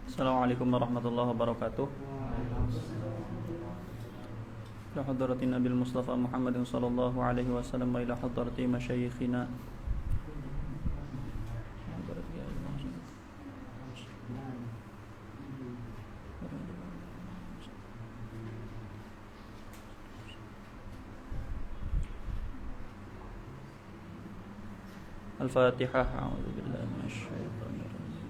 Assalamualaikum warahmatullahi wabarakatuh. Ila hadratin Nabil Mustafa Muhammadin sallallahu alaihi wasallam wa ila hadrati masyayikhina Al-Fatihah. A'udzu billahi minasy syaithanir rajim.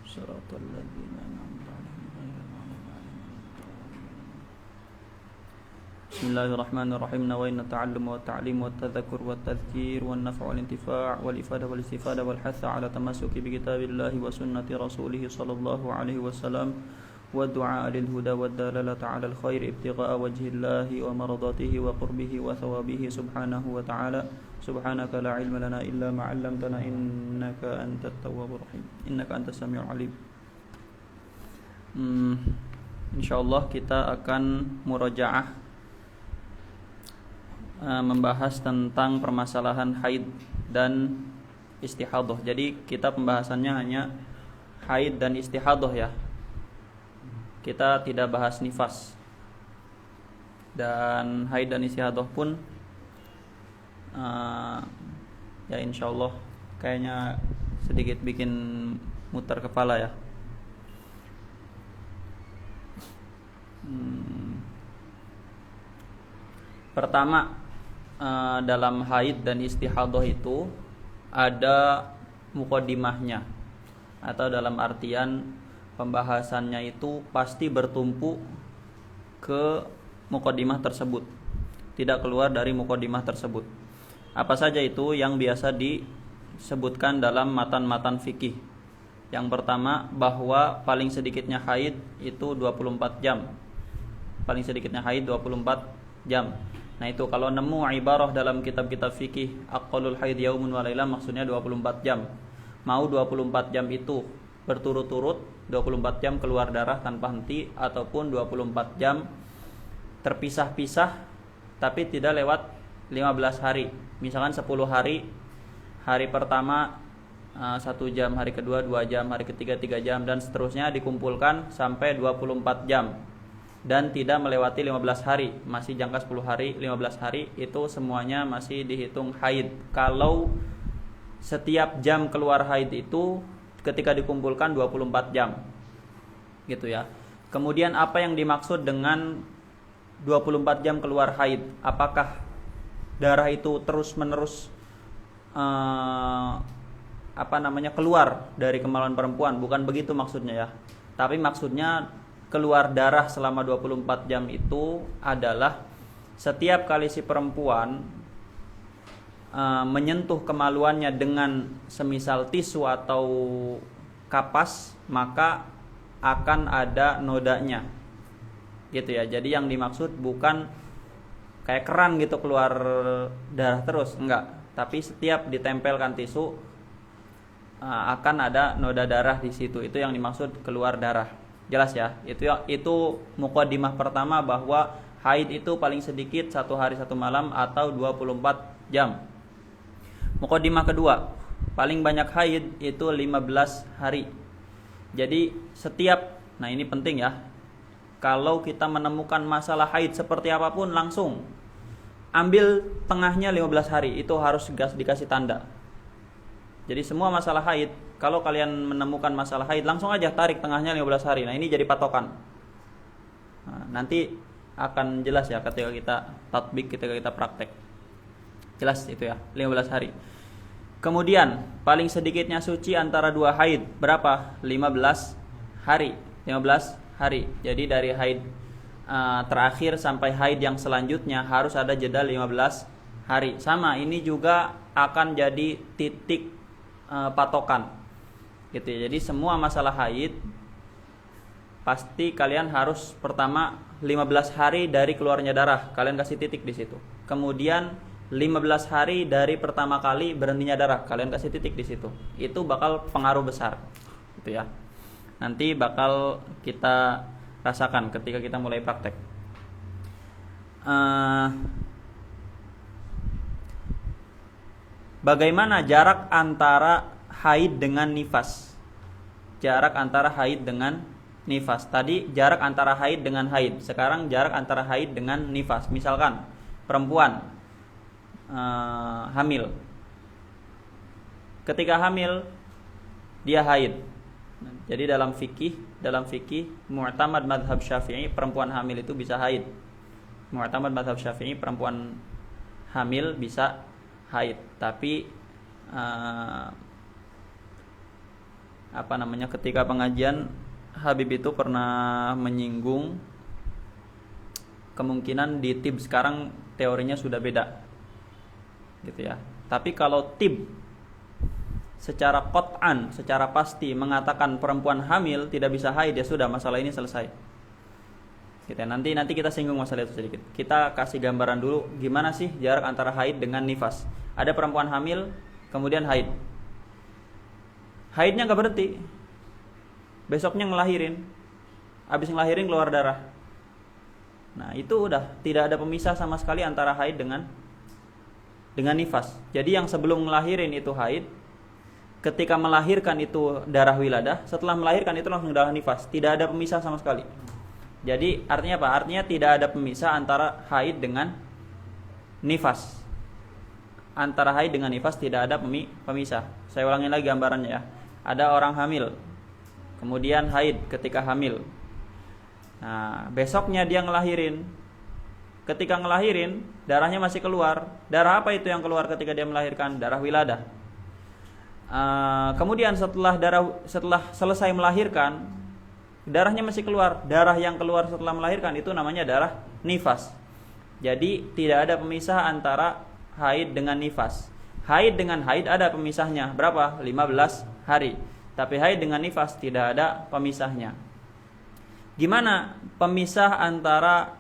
Shiratal ladzina an'amta 'alaihim ghairil maghdubi 'alaihim waladdallin. Bismillahirrahmanirrahim. Nawaitu ta'allum wa ta'lim wa tadhakkur wa tadhkir wa an-naf' wal intifa' wal ifada wal istifada wal hath 'ala tamassuki bi kitabillahi wa sunnati rasulih sallallahu alaihi wasallam والدعاء للهدى والدلالة على الخير ابتغاء وجه الله ومرضاته وقربه وثوابه سبحانه وتعالى سبحانك لا علم لنا إلا ما علمتنا إنك أنت التواب الرحيم إنك أنت السميع العليم. Insyaallah kita akan murajaah membahas tentang permasalahan haid dan istihadah. Jadi kita pembahasannya hanya haid dan istihadah ya. Kita tidak bahas nifas. Dan haid dan istihadah pun ya insyaallah kayaknya sedikit bikin muter kepala ya. Pertama, dalam haid dan istihadah itu ada muqaddimahnya, atau dalam artian pembahasannya itu pasti bertumpu ke muqaddimah tersebut, tidak keluar dari muqaddimah tersebut. Apa saja itu yang biasa disebutkan dalam matan-matan fikih? Yang pertama, bahwa paling sedikitnya haid itu 24 jam. Paling sedikitnya haid 24 jam. Nah itu kalau nemu ibarah dalam kitab-kitab fikih aqallul haid yaumun wa lailah, maksudnya 24 jam. Mau 24 jam itu berturut-turut, 24 jam keluar darah tanpa henti, ataupun 24 jam terpisah-pisah tapi tidak lewat 15 hari. Misalkan 10 hari, hari pertama 1 jam, hari kedua 2 jam, hari ketiga 3 jam, dan seterusnya dikumpulkan sampai 24 jam dan tidak melewati 15 hari, masih jangka 10 hari, 15 hari, itu semuanya masih dihitung haid. Kalau setiap jam keluar haid itu ketika dikumpulkan 24 jam gitu ya. Kemudian apa yang dimaksud dengan 24 jam keluar haid? Apakah darah itu terus-menerus keluar dari kemaluan perempuan? Bukan begitu maksudnya ya. Tapi maksudnya keluar darah selama 24 jam itu adalah setiap kali si perempuan menyentuh kemaluannya dengan semisal tisu atau kapas, maka akan ada nodanya gitu ya. Jadi yang dimaksud bukan kayak keran gitu keluar darah terus, enggak, tapi setiap ditempelkan tisu akan ada noda darah di situ. Itu yang dimaksud keluar darah. Jelas ya? Itu muqaddimah pertama, bahwa haid itu paling sedikit 1 hari 1 malam atau 24 jam. Muqaddimah kedua, paling banyak haid itu 15 hari. Jadi nah ini penting ya, kalau kita menemukan masalah haid seperti apapun, langsung ambil tengahnya 15 hari, itu harus dikasih tanda. Jadi semua masalah haid, kalau kalian menemukan masalah haid, langsung aja tarik tengahnya 15 hari. Nah ini jadi patokan. Nanti akan jelas ya ketika kita tatbik, ketika kita praktek. Jelas itu ya, 15 hari. Kemudian paling sedikitnya suci antara 2 haid berapa? 15 hari. 15 hari. Jadi dari haid terakhir sampai haid yang selanjutnya harus ada jeda 15 hari. Sama, ini juga akan jadi titik patokan. Gitu ya. Jadi semua masalah haid pasti kalian harus pertama 15 hari dari keluarnya darah, kalian kasih titik di situ. Kemudian 15 hari dari pertama kali berhentinya darah, kalian kasih titik di situ. Itu bakal pengaruh besar. Gitu ya. Nanti bakal kita rasakan ketika kita mulai praktek. Bagaimana jarak antara haid dengan nifas? Jarak antara haid dengan nifas. Tadi jarak antara haid dengan haid. Sekarang jarak antara haid dengan nifas. Misalkan perempuan hamil. Ketika hamil dia haid. Jadi dalam fikih mu'tamad madhab Syafi'i, perempuan hamil itu bisa haid. Mu'tamad madhab Syafi'i, perempuan hamil bisa haid. Tapi ketika pengajian Habib itu pernah menyinggung kemungkinan di tib sekarang teorinya sudah beda. Gitu ya. Tapi kalau tib secara qat'an, secara pasti mengatakan perempuan hamil tidak bisa haid, ya sudah, masalah ini selesai. Gitu ya. Nanti kita singgung masalah itu sedikit. Kita kasih gambaran dulu gimana sih jarak antara haid dengan nifas. Ada perempuan hamil kemudian haid. Haidnya enggak berhenti. Besoknya ngelahirin. Habis ngelahirin keluar darah. Nah, itu udah tidak ada pemisah sama sekali antara haid dengan nifas. Jadi yang sebelum ngelahirin itu haid, ketika melahirkan itu darah wiladah, setelah melahirkan itu langsung darah nifas. Tidak ada pemisah sama sekali. Jadi artinya apa? Artinya tidak ada pemisah antara haid dengan nifas. Antara haid dengan nifas tidak ada pemisah. Saya ulangi lagi gambarannya ya. Ada orang hamil, kemudian haid ketika hamil. Nah, besoknya dia ngelahirin. Ketika ngelahirin, darahnya masih keluar. Darah apa itu yang keluar ketika dia melahirkan? Darah wiladah. Kemudian setelah selesai melahirkan, darahnya masih keluar. Darah yang keluar setelah melahirkan itu namanya darah nifas. Jadi tidak ada pemisah antara haid dengan nifas. Haid dengan haid ada pemisahnya. Berapa? 15 hari. Tapi haid dengan nifas tidak ada pemisahnya. Gimana pemisah antara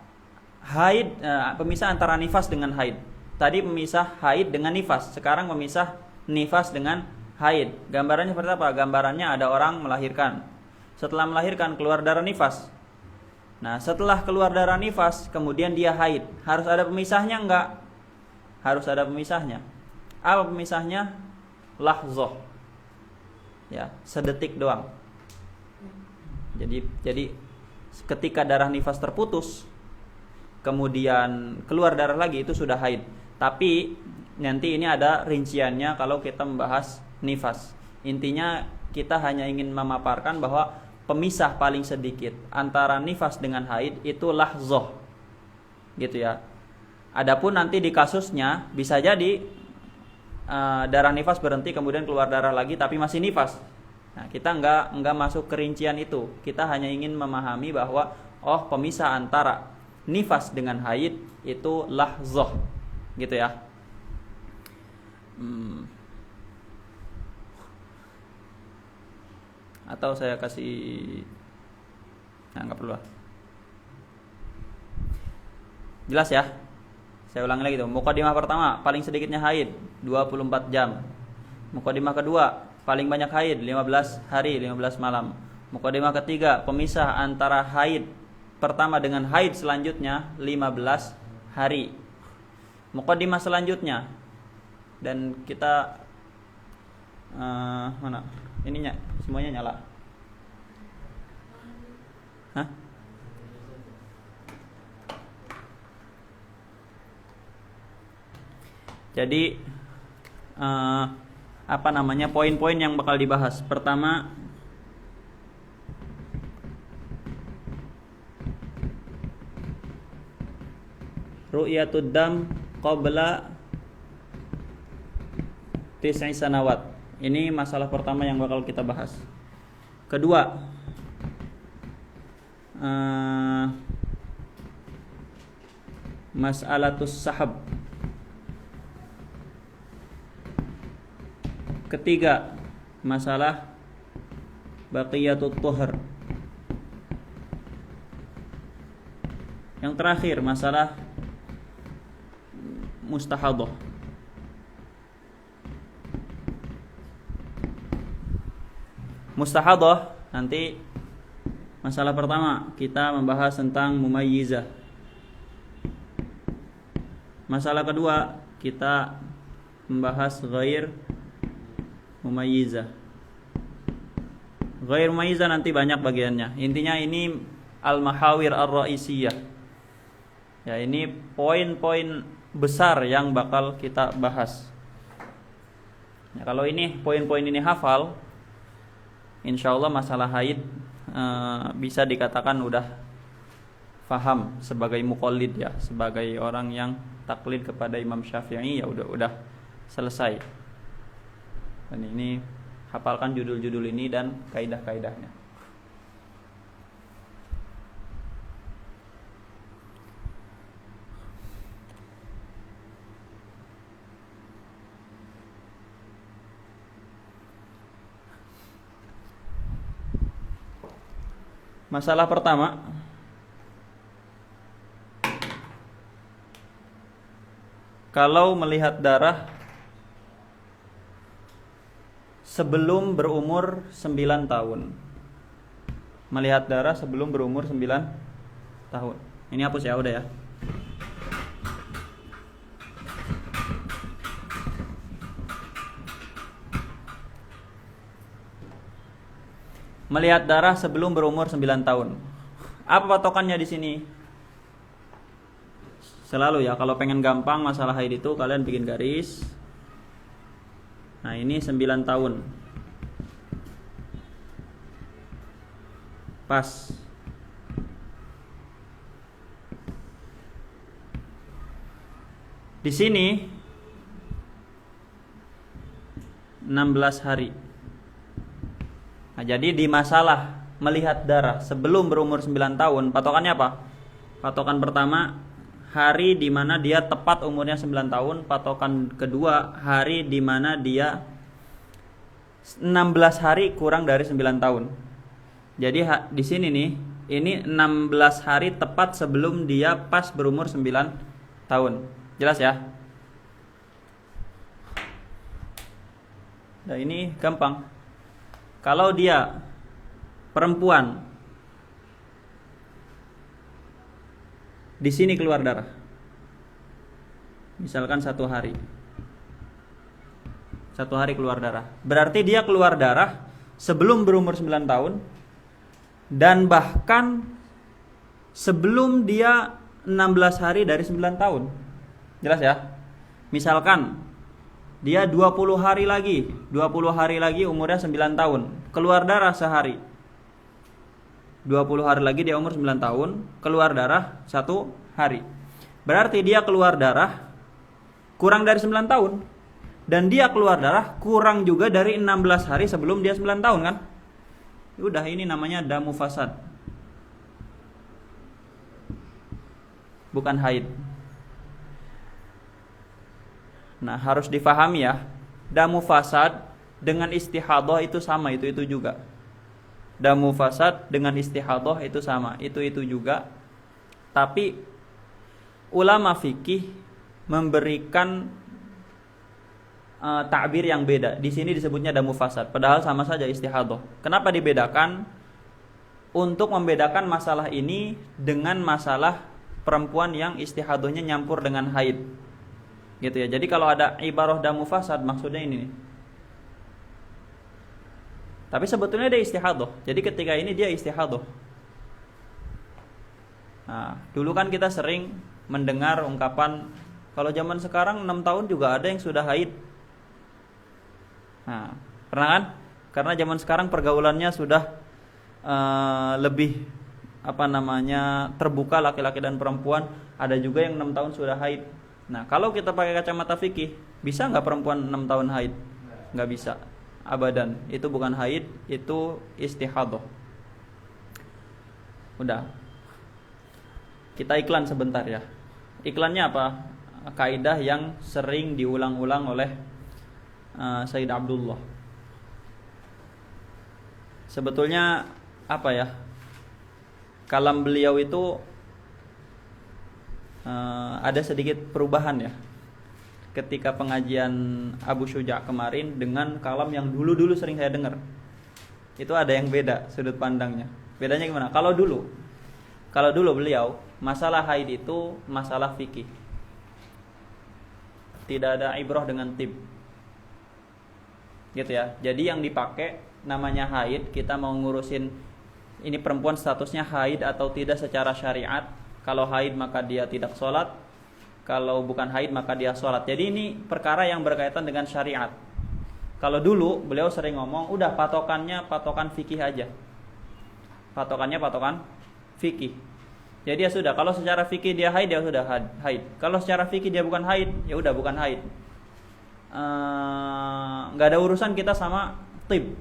pemisah antara nifas dengan haid? Tadi pemisah haid dengan nifas. Sekarang pemisah nifas dengan haid. Gambarannya seperti apa? Gambarannya ada orang melahirkan. Setelah melahirkan keluar darah nifas. Nah, setelah keluar darah nifas, kemudian dia haid. Harus ada pemisahnya enggak? Harus ada pemisahnya. Apa pemisahnya? Lahzah. Ya, sedetik doang. Jadi ketika darah nifas terputus, kemudian keluar darah lagi, itu sudah haid. Tapi nanti ini ada rinciannya kalau kita membahas nifas. Intinya kita hanya ingin memaparkan bahwa pemisah paling sedikit antara nifas dengan haid itu lahzah. Gitu ya. Adapun nanti di kasusnya bisa jadi darah nifas berhenti kemudian keluar darah lagi tapi masih nifas. Nah, kita enggak masuk ke rincian itu. Kita hanya ingin memahami bahwa pemisah antara nifas dengan haid itu lahzah. Gitu ya. Atau saya kasih enggak perlu lah. Jelas ya? Saya ulangi lagi tuh. Mukadimah pertama, paling sedikitnya haid 24 jam. Mukadimah kedua, paling banyak haid 15 hari, 15 malam. Mukadimah ketiga, pemisah antara haid pertama dengan haid selanjutnya 15 hari. Mukadimah selanjutnya, dan kita mana? Ininya semuanya nyala. Hah? Jadi poin-poin yang bakal dibahas. Pertama, ru'yatud dam qabla 9 sanawat. Ini masalah pertama yang bakal kita bahas. Kedua, mas'alatus sahab. ketiga, masalah baqiyatut tuhur. Yang terakhir, masalah mustahadah. Mustahadah nanti masalah pertama kita membahas tentang mumayyizah. Masalah kedua kita membahas ghair mumayyizah. Ghair mumayyizah nanti banyak bagiannya. Intinya ini al-mahawir ar-ra'isiyah. Ya, ini poin-poin besar yang bakal kita bahas. Ya, kalau ini poin-poin ini hafal, insyaallah masalah haid bisa dikatakan udah faham sebagai muqallid ya, sebagai orang yang taklid kepada Imam Syafi'i, ya udah selesai. Dan ini hafalkan judul-judul ini dan kaidah-kaidahnya. Masalah pertama, kalau melihat darah sebelum berumur 9 tahun. Melihat darah sebelum berumur 9 tahun. Ini hapus ya, udah ya. Melihat darah sebelum berumur 9 tahun. Apa patokannya di sini? Selalu ya, kalau pengen gampang masalah haid itu kalian bikin garis. Nah, ini 9 tahun. Pas. Di sini 16 hari. Nah, jadi di masalah melihat darah sebelum berumur 9 tahun, patokannya apa? Patokan pertama, hari di mana dia tepat umurnya 9 tahun. Patokan kedua, hari di mana dia 16 hari kurang dari 9 tahun. Jadi di sini nih, ini 16 hari tepat sebelum dia pas berumur 9 tahun. Jelas ya? Nah, ini gampang. Kalau dia perempuan, di sini keluar darah, misalkan 1 hari, 1 hari keluar darah, berarti dia keluar darah sebelum berumur 9 tahun dan bahkan sebelum dia 16 hari dari 9 tahun. Jelas ya? Misalkan dia 20 hari lagi umurnya 9 tahun, keluar darah sehari. 20 hari lagi dia umur 9 tahun, keluar darah 1 hari. Berarti dia keluar darah kurang dari 9 tahun. Dan dia keluar darah kurang juga dari 16 hari sebelum dia 9 tahun kan? Udah, ini namanya damu fasad. Bukan haid. Nah, harus difahami ya, damu fasad dengan istihadah itu sama, itu juga. Damu fasad dengan istihadah itu sama, itu juga. Tapi ulama fikih memberikan takbir yang beda. Di sini disebutnya damu fasad, padahal sama saja istihadah. Kenapa dibedakan? Untuk membedakan masalah ini dengan masalah perempuan yang istihadahnya nyampur dengan haid. Gitu ya. Jadi kalau ada ibarah damu fasad maksudnya ini nih. Tapi sebetulnya dia istihadah. Jadi ketika ini dia istihadah. Nah, dulu kan kita sering mendengar ungkapan kalau zaman sekarang 6 tahun juga ada yang sudah haid. Nah, pernah kan? Karena zaman sekarang pergaulannya sudah lebih terbuka, laki-laki dan perempuan. Ada juga yang 6 tahun sudah haid. Nah, kalau kita pakai kacamata fikih, bisa nggak perempuan 6 tahun haid? Nggak bisa, abadan. Itu bukan haid, itu istihadah. Udah, kita iklan sebentar ya. Iklannya apa? Kaidah yang sering diulang-ulang oleh Sayyid Abdullah. Sebetulnya apa ya? Kalam beliau itu ada sedikit perubahan ya. Ketika pengajian Abu Syuja kemarin dengan kalam yang dulu-dulu sering saya dengar. Itu ada yang beda sudut pandangnya. Bedanya gimana? Kalau dulu beliau masalah haid itu masalah fikih. Tidak ada ibrah dengan tib. Gitu ya. Jadi yang dipakai namanya haid, kita mau ngurusin ini perempuan statusnya haid atau tidak secara syariat. Kalau haid maka dia tidak sholat, kalau bukan haid maka dia sholat. Jadi ini perkara yang berkaitan dengan syariat. Kalau dulu beliau sering ngomong, udah patokannya patokan fikih aja. Patokannya patokan fikih. Jadi ya sudah, kalau secara fikih dia haid ya sudah haid. Kalau secara fikih dia bukan haid, ya udah bukan haid. Nggak ada urusan kita sama tib,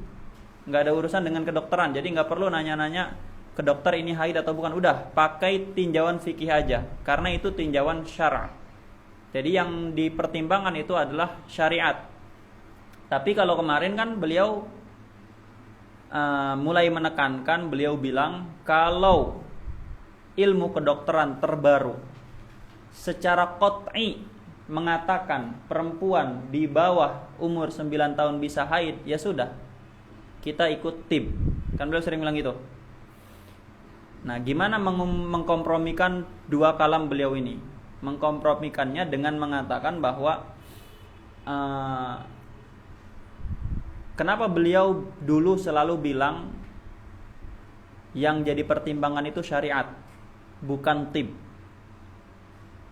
nggak ada urusan dengan kedokteran. Jadi nggak perlu nanya-nanya ke dokter ini haid atau bukan. Udah pakai tinjauan fikih aja, karena itu tinjauan syara'. Jadi yang dipertimbangkan itu adalah syariat. Tapi kalau kemarin kan beliau mulai menekankan, beliau bilang kalau ilmu kedokteran terbaru secara qat'i mengatakan perempuan di bawah umur 9 tahun bisa haid, ya sudah, kita ikut tib. Kan beliau sering bilang gitu. Nah, gimana mengkompromikan dua kalam beliau ini? Mengkompromikannya dengan mengatakan bahwa kenapa beliau dulu selalu bilang yang jadi pertimbangan itu syariat, bukan tib.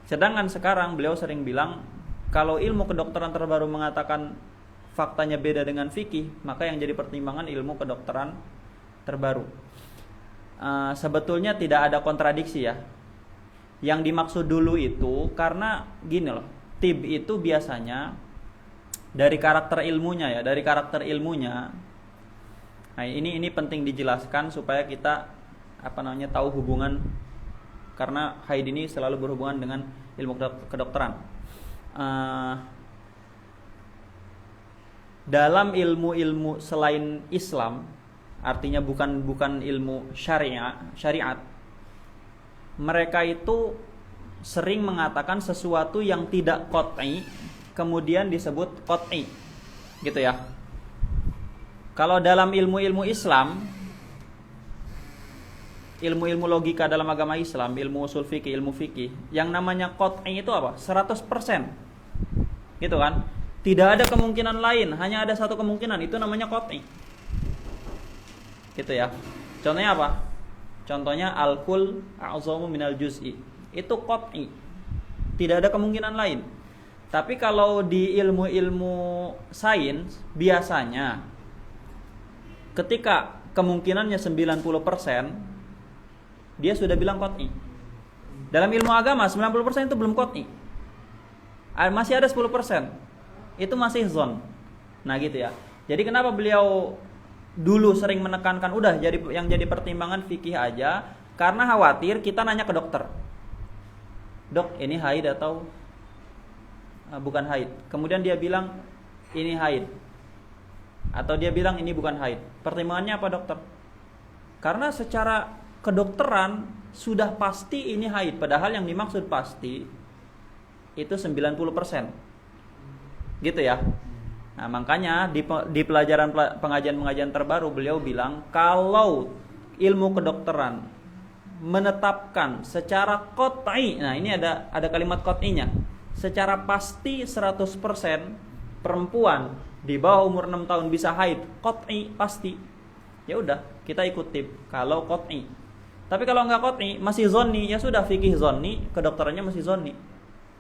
Sedangkan sekarang beliau sering bilang kalau ilmu kedokteran terbaru mengatakan faktanya beda dengan fikih, maka yang jadi pertimbangan ilmu kedokteran terbaru. Sebetulnya tidak ada kontradiksi ya. Yang dimaksud dulu itu karena gini loh, tib itu biasanya dari karakter ilmunya ya, dari karakter ilmunya. Nah, ini penting dijelaskan supaya kita tahu hubungan, karena haid ini selalu berhubungan dengan ilmu kedokteran. Dalam ilmu-ilmu selain Islam, artinya bukan ilmu syariat, mereka itu sering mengatakan sesuatu yang tidak qat'i kemudian disebut qat'i, gitu ya. Kalau dalam ilmu-ilmu Islam, ilmu-ilmu logika dalam agama Islam, ilmu usul fikih, ilmu fikih, yang namanya qat'i itu apa? 100%. Gitu kan? Tidak ada kemungkinan lain, hanya ada satu kemungkinan, itu namanya qat'i. Gitu ya. Contohnya apa? Contohnya al-kul a'zamu minal juz'i. Itu qat'i. Tidak ada kemungkinan lain. Tapi kalau di ilmu-ilmu sains, biasanya ketika kemungkinannya 90%, dia sudah bilang qat'i. Dalam ilmu agama 90% itu belum qat'i. Masih ada 10%. Itu masih zon. Nah gitu ya. Jadi kenapa beliau dulu sering menekankan udah yang jadi pertimbangan fikih aja, karena khawatir kita nanya ke dokter. Dok, ini haid atau bukan haid? Kemudian dia bilang ini haid, atau dia bilang ini bukan haid. Pertimbangannya apa dokter? Karena secara kedokteran sudah pasti ini haid, padahal yang dimaksud pasti itu 90%. Gitu ya. Nah, makanya di pelajaran pengajian terbaru beliau bilang kalau ilmu kedokteran menetapkan secara qat'i, nah ini ada kalimat qat'inya, secara pasti 100% perempuan di bawah umur 6 tahun bisa haid, qat'i pasti. Ya udah, kita ikut tib kalau qat'i. Tapi kalau enggak qat'i, masih zonni, ya sudah fikih zonni, kedokterannya masih zonni.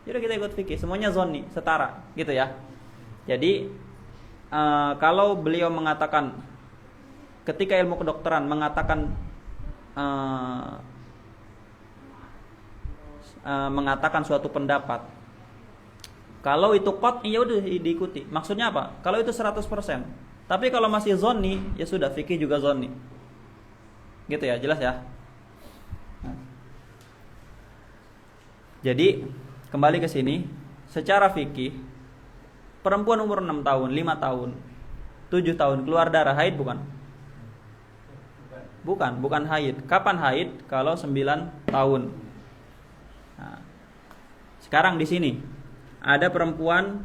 Jadi kita ikut fikih, semuanya zonni, setara, gitu ya. Jadi kalau beliau mengatakan ketika ilmu kedokteran mengatakan suatu pendapat, kalau itu qat'i ya udah diikuti. Maksudnya apa? Kalau itu 100%. Tapi kalau masih zonni, ya sudah fikih juga zonni. Gitu ya, jelas ya. Jadi kembali ke sini, secara fikih perempuan umur 6 tahun, 5 tahun, 7 tahun keluar darah, haid bukan? Bukan haid. Kapan haid? Kalau 9 tahun. Nah, sekarang di sini ada perempuan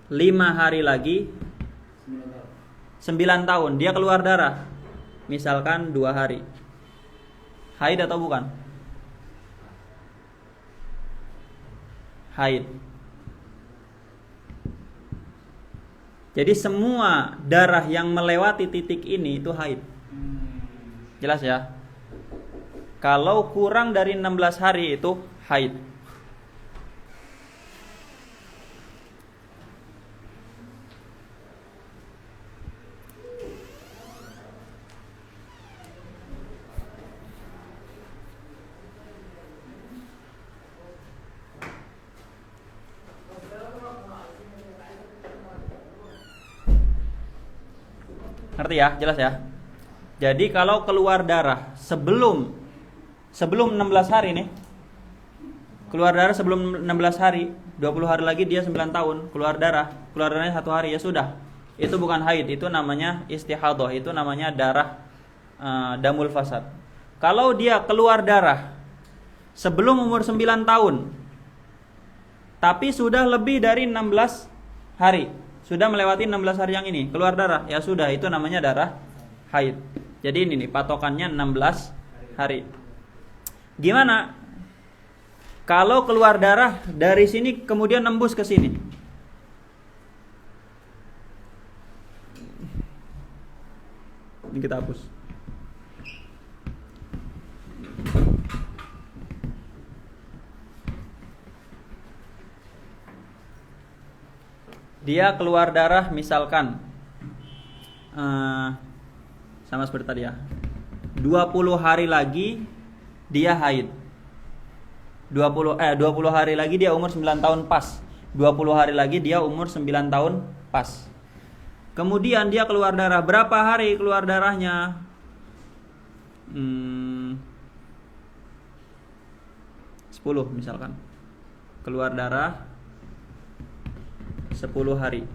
5 hari lagi 9 tahun, dia keluar darah. Misalkan 2 hari. Haid atau bukan? Haid. Jadi semua darah yang melewati titik ini itu haid. Jelas ya? Kalau kurang dari 16 hari itu haid. Ngerti ya? Jelas ya? Jadi kalau keluar darah sebelum 16 hari nih, keluar darah sebelum 16 hari, 20 hari lagi dia 9 tahun, keluar darahnya 1 hari, ya sudah. Itu bukan haid, itu namanya istihadhah, itu namanya darah damul fasad. Kalau dia keluar darah sebelum umur 9 tahun, tapi sudah lebih dari 16 hari, sudah melewati 16 hari yang ini, keluar darah, ya sudah, itu namanya darah haid. Jadi ini nih patokannya 16 hari. Gimana kalau keluar darah dari sini kemudian nembus ke sini? Ini kita hapus. Dia keluar darah misalkan sama seperti tadi ya, 20 hari lagi dia haid. 20 hari lagi dia umur 9 tahun pas. 20 hari lagi dia umur 9 tahun pas. Kemudian dia keluar darah, berapa hari keluar darahnya? 10 misalkan. Keluar darah 10 hari.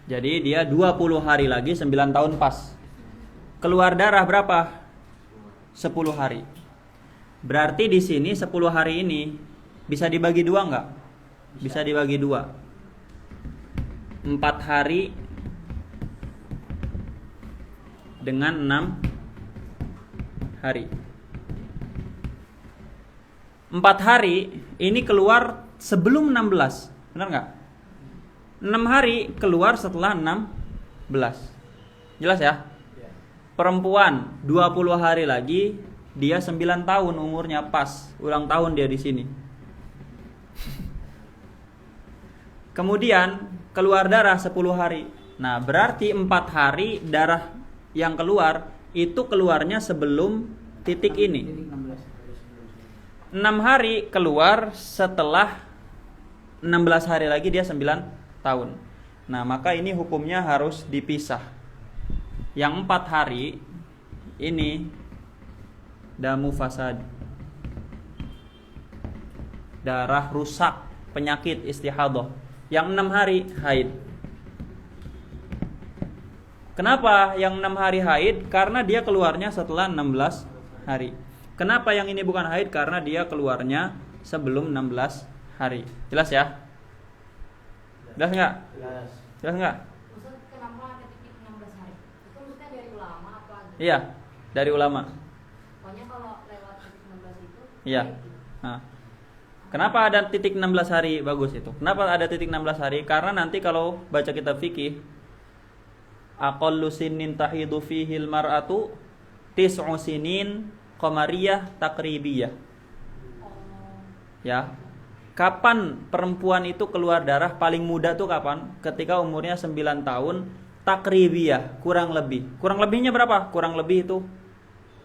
Jadi dia 20 hari lagi 9 tahun pas. Keluar darah berapa? 10 hari. Berarti di sini 10 hari ini bisa dibagi 2 enggak? Bisa dibagi 2. 4 hari dengan 6 hari. 4 hari ini keluar sebelum 16. Benar enggak? 6 hari keluar setelah 16. Jelas ya? Perempuan 20 hari lagi dia 9 tahun umurnya pas, ulang tahun dia di sini. Kemudian keluar darah 10 hari. Nah, berarti 4 hari darah yang keluar itu keluarnya sebelum titik ini. 6 hari keluar setelah 16 hari lagi dia 9 tahun. Nah, maka ini hukumnya harus dipisah. Yang 4 hari ini damu fasad, darah rusak, penyakit istihadhah. Yang 6 hari haid. Kenapa yang 6 hari haid? Karena dia keluarnya setelah 16 hari. Kenapa yang ini bukan haid? Karena dia keluarnya sebelum 16 hari. Jelas ya? Jelas enggak? Jelas enggak? Ustaz, kenapa ada titik 16 hari? Itu maksudnya dari ulama apa? Iya, dari ulama. Pokoknya kalau lewat titik 16 itu. Iya. Nah. Kenapa ada titik 16 hari? Bagus itu. Kenapa ada titik 16 hari? Karena nanti kalau baca kitab fikih, aqallu sinin tahidu fihil mar'atu tis'u sinin qamariyah takribiyah. Ya. Kapan perempuan itu keluar darah paling muda tuh kapan? Ketika umurnya 9 tahun takribiyah, kurang lebih. Kurang lebihnya berapa? Kurang lebih itu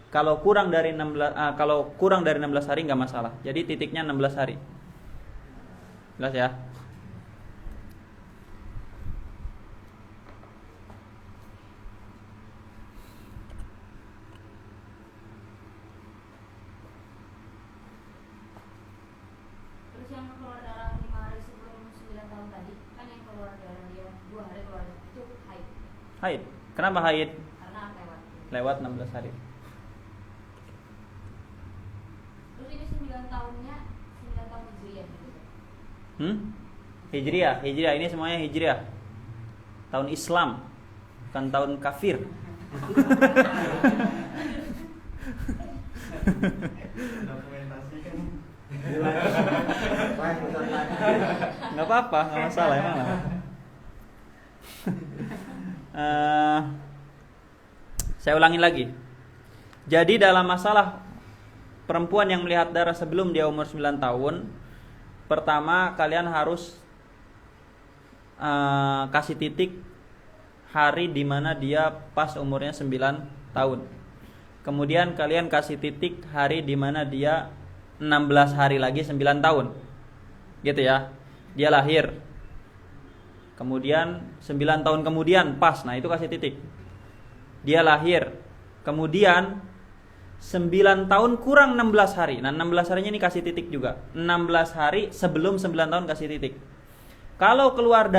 kalau kurang dari 16 hari enggak masalah. Jadi titiknya 16 hari. Jelas ya? Haid. Kenapa haid? Karena Lewat lewat. 16 hari. Terus ini 9 tahunnya 9 tahun Hijriah gitu. Hijriah. Ini semuanya Hijriah. Tahun Islam, bukan tahun kafir. Dokumentasi kan Nggak apa-apa, nggak masalah emang lah. Saya ulangin lagi. Jadi dalam masalah perempuan yang melihat darah sebelum dia umur 9 tahun, pertama kalian harus kasih titik hari di mana dia pas umurnya 9 tahun. Kemudian kalian kasih titik hari di mana dia 16 hari lagi 9 tahun. Gitu ya. Dia lahir. Kemudian 9 tahun kemudian pas. Nah, itu kasih titik. Dia lahir. Kemudian 9 tahun kurang 16 hari. Nah, 16 harinya ini kasih titik juga. 16 hari sebelum 9 tahun kasih titik. Kalau keluar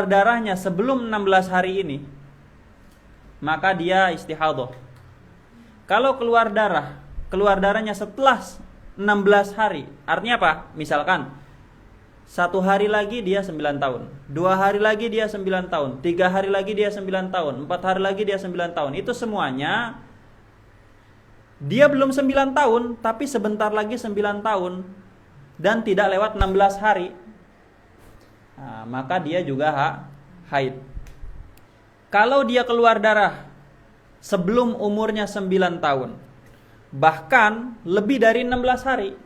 darahnya sebelum 16 hari ini, maka dia istihadhah. Kalau keluar darahnya setelah 16 hari, artinya apa? Misalkan 1 hari lagi dia 9 tahun, 2 hari lagi dia 9 tahun, 3 hari lagi dia 9 tahun, 4 hari lagi dia 9 tahun. Itu semuanya dia belum 9 tahun, tapi sebentar lagi 9 tahun dan tidak lewat 16 hari. Nah, maka dia juga haid. Kalau dia keluar darah sebelum umurnya 9 tahun, bahkan lebih dari 16 hari,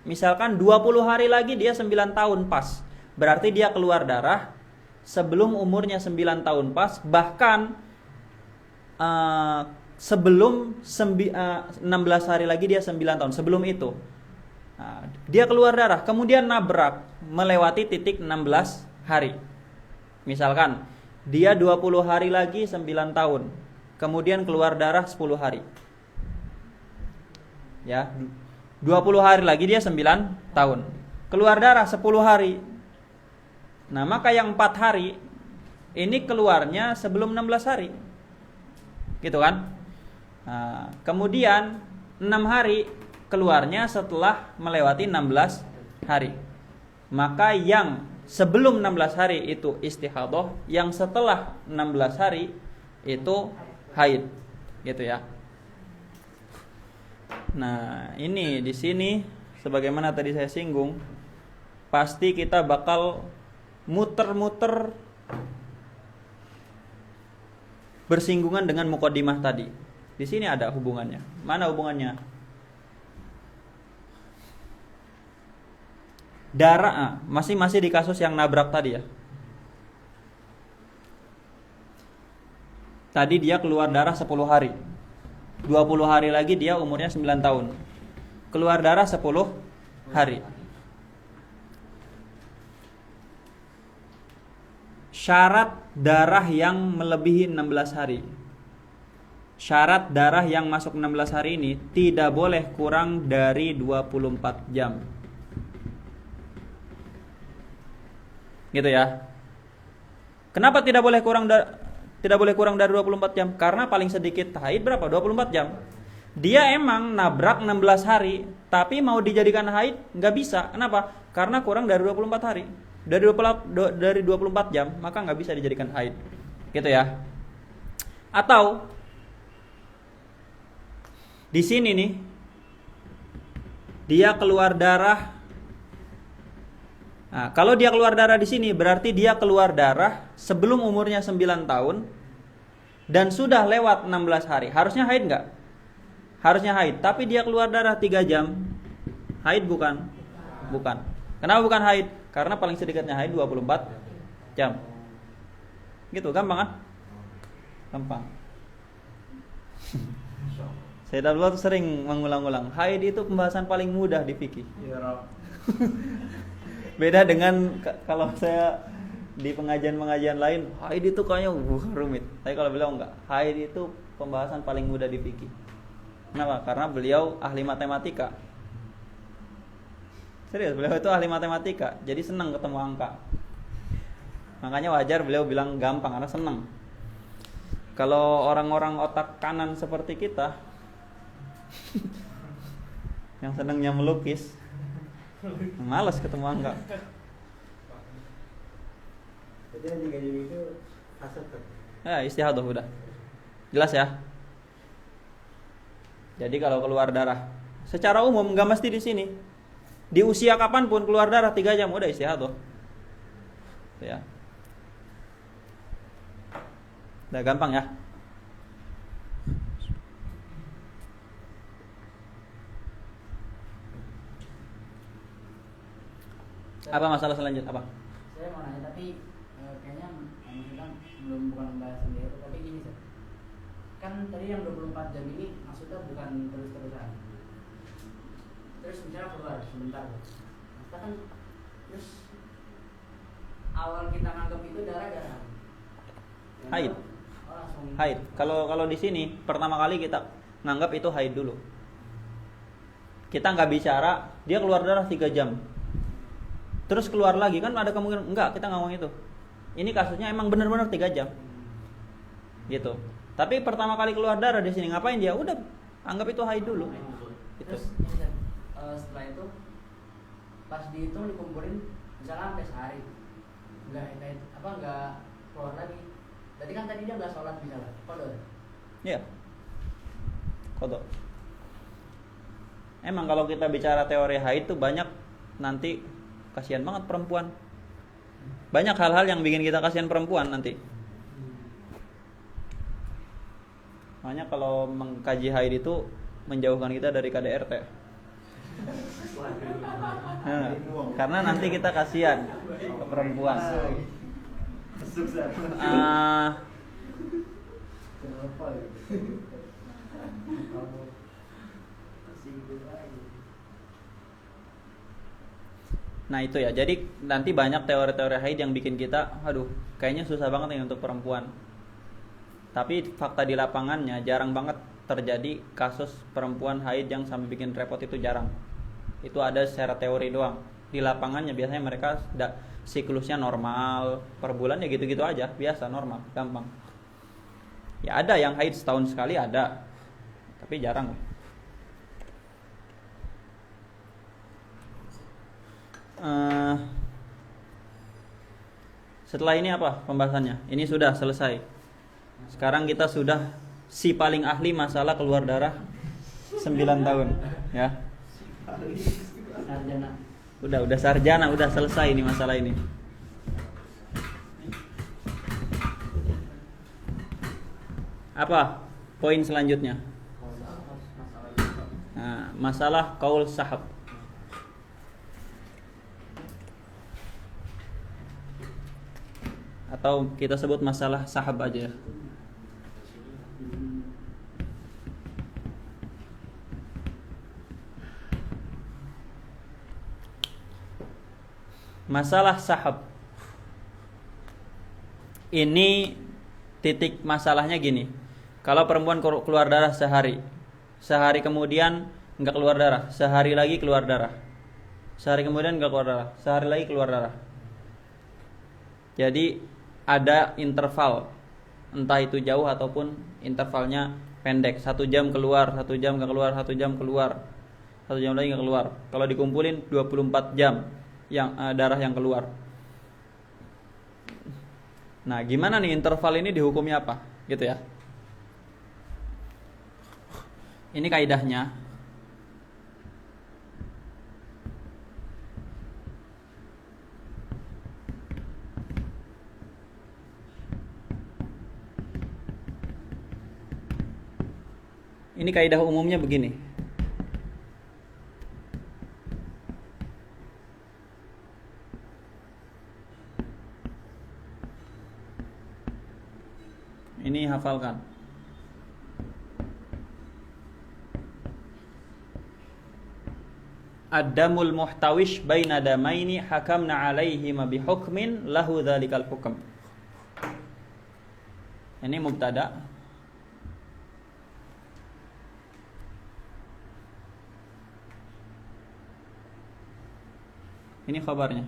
misalkan 20 hari lagi dia 9 tahun pas, berarti dia keluar darah sebelum umurnya 9 tahun pas, bahkan sebelum 16 hari lagi dia 9 tahun, sebelum itu. Nah, dia keluar darah, kemudian nabrak melewati titik 16 hari. Misalkan dia 20 hari lagi 9 tahun, kemudian keluar darah 10 hari. Ya, 20 hari lagi dia 9 tahun. Keluar darah 10 hari. Nah, maka yang 4 hari ini keluarnya sebelum 16 hari. Gitu kan? Nah, kemudian 6 hari keluarnya setelah melewati 16 hari. Maka yang sebelum 16 hari itu istihadhah, yang setelah 16 hari itu haid. Gitu ya. Nah, ini di sini sebagaimana tadi saya singgung, pasti kita bakal muter-muter bersinggungan dengan muqaddimah tadi. Di sini ada hubungannya. Mana hubungannya? Darah masih di kasus yang nabrak tadi ya. Tadi dia keluar darah 10 hari. 20 hari lagi dia umurnya 9 tahun. Keluar darah 10 hari. Syarat darah yang melebihi 16 hari. Syarat darah yang masuk 16 hari ini tidak boleh kurang dari 24 jam. Gitu ya. Kenapa tidak boleh kurang dari 24 jam? Karena paling sedikit haid berapa? 24 jam. Dia emang nabrak 16 hari, tapi mau dijadikan haid nggak bisa. Kenapa? Karena kurang dari 24 hari. Dari 24 jam, maka nggak bisa dijadikan haid. Gitu ya. Atau di sini nih, dia keluar darah. Nah, kalau dia keluar darah di sini berarti dia keluar darah sebelum umurnya 9 tahun dan sudah lewat 16 hari. Harusnya haid enggak? Harusnya haid, tapi dia keluar darah 3 jam. Haid bukan? Bukan. Kenapa bukan haid? Karena paling sedikitnya haid 24 jam. Gitu, gampang kan? Gampang. Saya dulu tuh sering mengulang-ulang. Haid itu pembahasan paling mudah di fikih. Beda dengan kalau saya di pengajian-pengajian lain, haid itu kayaknya rumit. Tapi kalau beliau enggak, haid itu pembahasan paling mudah di fikih. Kenapa? Karena beliau ahli matematika. Serius, beliau itu ahli matematika. Jadi senang ketemu angka. Makanya wajar beliau bilang gampang karena senang. Kalau orang-orang otak kanan seperti kita yang senangnya melukis, malas ketemu angka. Jadi yang 3 jam itu asal tuh. Ya istihadah udah. Jelas ya. Jadi kalau keluar darah, secara umum nggak mesti di sini. Di usia kapanpun keluar darah 3 jam udah istihadah. Ya. Udah gampang ya. Apa masalah selanjutnya apa? Saya mau nanya tapi kayaknya kita belum bukan membahas sendiri tapi gini sih. Kan tadi yang 24 jam ini maksudnya bukan terus-terusan. Terus misalnya keluar sebentar tuh. Kita kan terus awal kita nganggap itu darah-darah. Haid. Oh, langsung. Haid. Kalau di sini pertama kali kita nganggap itu haid dulu. Kita nggak bicara dia keluar darah 3 jam. Terus keluar lagi kan ada kemungkinan enggak, kita nggak ngomong itu. Ini kasusnya emang benar-benar 3 jam. Gitu. Tapi pertama kali keluar darah di sini ngapain dia? Udah anggap itu haid dulu. Gitu. Terus ini, Sir, setelah itu pas dihitung dikumpulin misalnya sampai sehari nggak keluar lagi. Berarti kan tadi dia nggak sholat misalnya, kodok. Iya. Kodok. Emang kalau kita bicara teori haid itu banyak nanti kasihan banget perempuan. Banyak hal-hal yang bikin kita kasihan perempuan nanti. Makanya kalau mengkaji haid itu menjauhkan kita dari KDRT. Nah, karena nanti kita kasihan ke perempuan. Kenapa ya? Nah itu ya, jadi nanti banyak teori-teori haid yang bikin kita, aduh, kayaknya susah banget nih untuk perempuan. Tapi fakta di lapangannya jarang banget terjadi kasus perempuan haid yang sampai bikin repot, itu jarang. Itu ada secara teori doang. Di lapangannya biasanya mereka siklusnya normal, per bulan ya gitu-gitu aja, biasa, normal, gampang. Ya ada yang haid setahun sekali ada, tapi jarang. Setelah ini apa pembahasannya? Ini sudah selesai. Sekarang kita sudah si paling ahli masalah keluar darah 9 tahun, ya. Sarjana. Udah sarjana, udah selesai ini masalah ini. Apa poin selanjutnya? Nah, masalah qaul sahab. Atau kita sebut masalah sahab aja ya. Masalah sahab ini titik masalahnya gini. Kalau perempuan keluar darah sehari kemudian nggak keluar darah, sehari lagi keluar darah, sehari kemudian nggak keluar darah, sehari lagi keluar darah. Jadi ada interval, entah itu jauh ataupun intervalnya pendek. 1 jam keluar, 1 jam nggak keluar, 1 jam keluar, 1 jam lagi nggak keluar. Kalau dikumpulin 24 jam yang darah yang keluar. Nah, gimana nih interval ini dihukumi apa? Gitu ya. Ini kaidahnya. Ini kaidah umumnya begini. Ini hafalkan. Ad-damul muhtawish baina damaini hakamna alaihima bihukmin lahu dzalikal hukm. Ini mubtada. Ini khabarnya.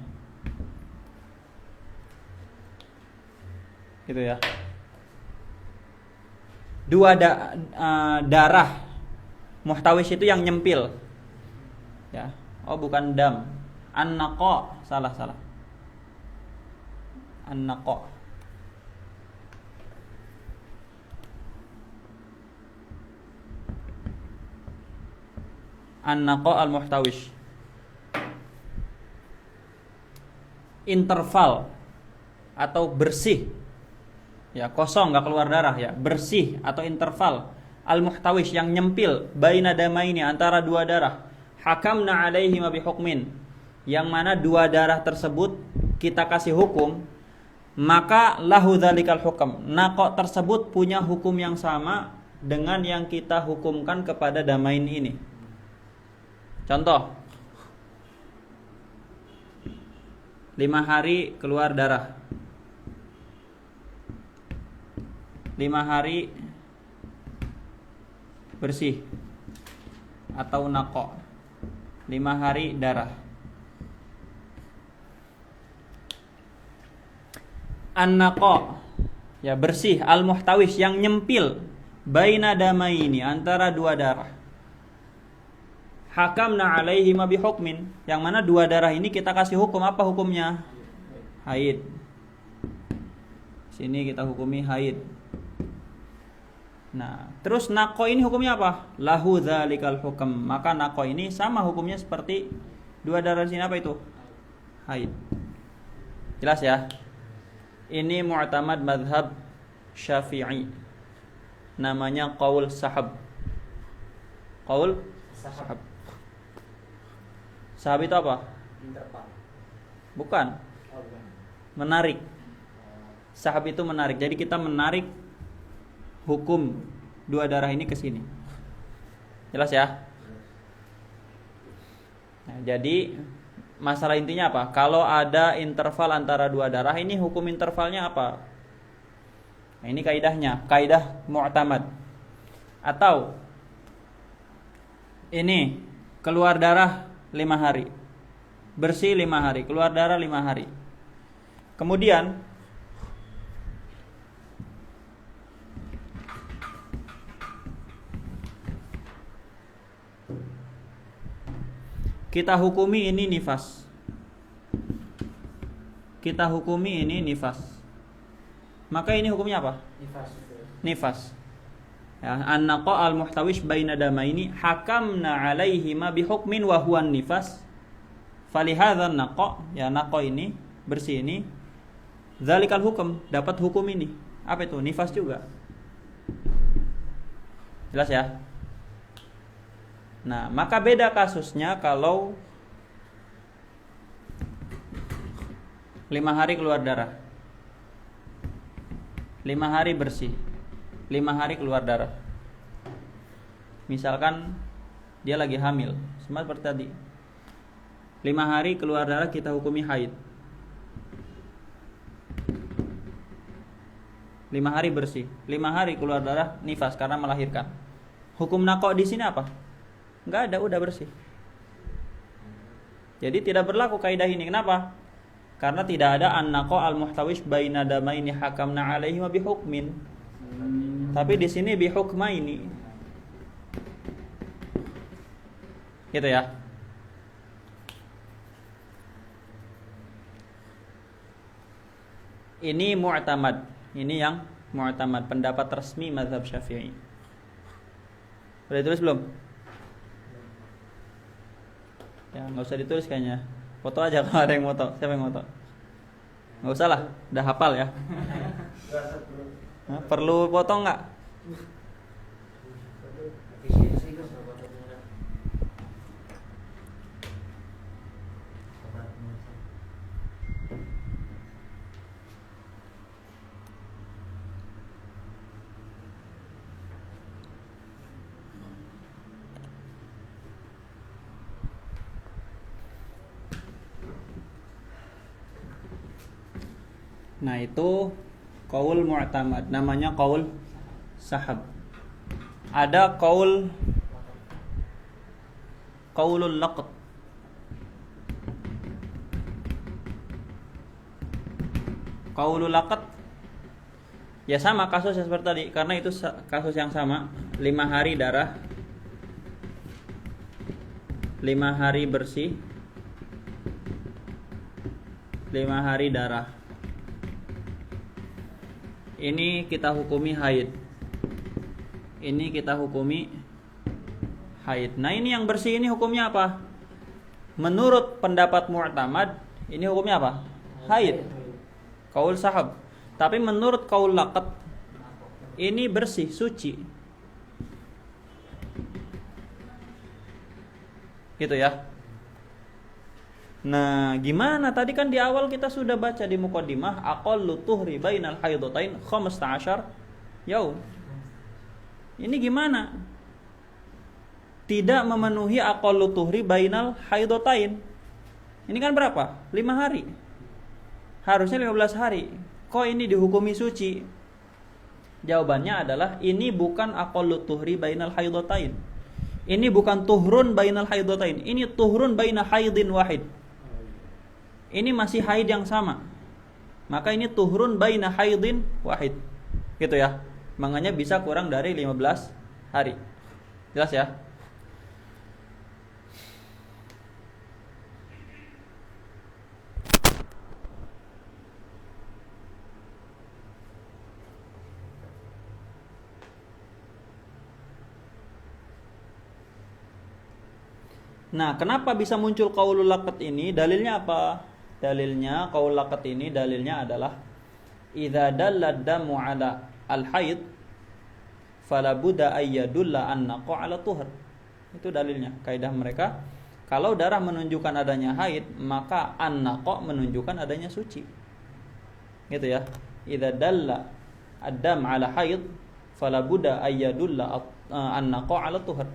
gitu ya. Darah muhtawish itu yang nyempil. Ya. Oh, bukan dam. An-naqa, salah. An-naqa. An-naqa al-muhtawish. Interval atau bersih. Ya, kosong, enggak keluar darah ya. Bersih atau interval al-muhtawish yang nyempil baina damaini, antara dua darah. Hakamna alaihi ma bihukmin, yang mana dua darah tersebut kita kasih hukum, maka lahu dzalikal hukm. Naqa tersebut punya hukum yang sama dengan yang kita hukumkan kepada damain ini. Contoh, 5 hari keluar darah, 5 hari bersih atau naqa, 5 hari darah. An-naqa, ya bersih, al-muhtawish yang nyempil baina damaini, antara dua darah. Hakamna alaihi ma bihukmin, yang mana dua darah ini kita kasih hukum. Apa hukumnya? Haid. Sini kita hukumi haid. Nah, terus naqo ini hukumnya apa? Lahu dzalikal hukm. Maka naqo ini sama hukumnya seperti dua darah sini. Apa itu? Haid. Jelas ya? Ini mu'tamad madhab Syafi'i. Namanya qaul sahab. Qaul sahab. Sahab itu apa? Interval. Bukan. Oh, bukan. Menarik. Sahab itu menarik. Jadi kita menarik hukum dua darah ini ke sini. Jelas ya? Nah, jadi masalah intinya apa? Kalau ada interval antara dua darah, ini hukum intervalnya apa? Nah, ini kaidahnya, kaidah mu'tamad. Atau ini keluar darah 5 hari, bersih 5 hari, keluar darah 5 hari. Kemudian kita hukumi ini nifas. Kita hukumi ini nifas. Maka ini hukumnya apa? Nifas. Ya, an-naqa al-muhtawish baina damaini hakamna alaihi ma bihukmin wa huwa nifas. Falihadza an-naqa, ya naqa ini, bersih ini, dzalikal hukum, dapat hukum ini. Apa itu? Nifas juga. Jelas ya? Nah, maka beda kasusnya kalau 5 hari keluar darah, 5 hari bersih, 5 hari keluar darah. Misalkan dia lagi hamil, sama seperti tadi, 5 hari keluar darah kita hukumi haid, 5 hari bersih, 5 hari keluar darah nifas karena melahirkan. Hukum naqa di sini apa? Enggak ada, udah bersih. Jadi tidak berlaku kaidah ini. Kenapa? Karena tidak ada an-naqa al-muhtawish baina damaini hakamna alaihi wa bihukmin. Tapi di sini bihukma ini. Gitu ya. Ini mu'tamad. Ini yang mu'tamad, pendapat resmi mazhab Syafi'i. Udah ditulis belum? Ya, nggak usah ditulis kayaknya. Foto aja kalau ada yang foto. Siapa yang foto? Nggak usah lah, udah hafal ya. Nah, perlu foto nggak? Nah, itu qaul mu'tamad, namanya qaul sahab. Ada qaulul laqt. Qaulul laqt Ya sama kasusnya seperti tadi, karena itu kasus yang sama. 5 hari darah, 5 hari bersih, 5 hari darah. Ini kita hukumi haid. Ini kita hukumi haid. Nah ini yang bersih ini hukumnya apa? Menurut pendapat mu'tamad, ini hukumnya apa? Haid. Qaul sahab. Tapi menurut qaul laqat, ini bersih, suci. Gitu ya. Nah, gimana? Tadi kan di awal kita sudah baca di muqaddimah, aqallu tuhri bainal haidatain 15 yaum. Ini gimana? Tidak memenuhi aqallu tuhri bainal haidatain. Ini kan berapa? 5 hari. Harusnya 15 hari. Kok ini dihukumi suci? Jawabannya adalah ini bukan aqallu tuhri bainal haidatain. Ini bukan tuhrun bainal haidatain. Ini tuhrun baina haidin wahid. Ini masih haid yang sama. Maka ini tuhrun baina haidin wahid. Gitu ya. Makanya bisa kurang dari 15 hari. Jelas ya? Nah, kenapa bisa muncul qaulul laqat ini? Dalilnya apa? Dalilnya qaul laqat ini dalilnya adalah idza dalla damu ala al-haid fala budda ayyadulla annaqa ala tuhur. Itu dalilnya. Kaidah mereka, kalau darah menunjukkan adanya haid, maka annaqa menunjukkan adanya suci. Gitu ya. Idza dalla ad-dam ala haid fala budda ayyadulla annaqa ala tuhur.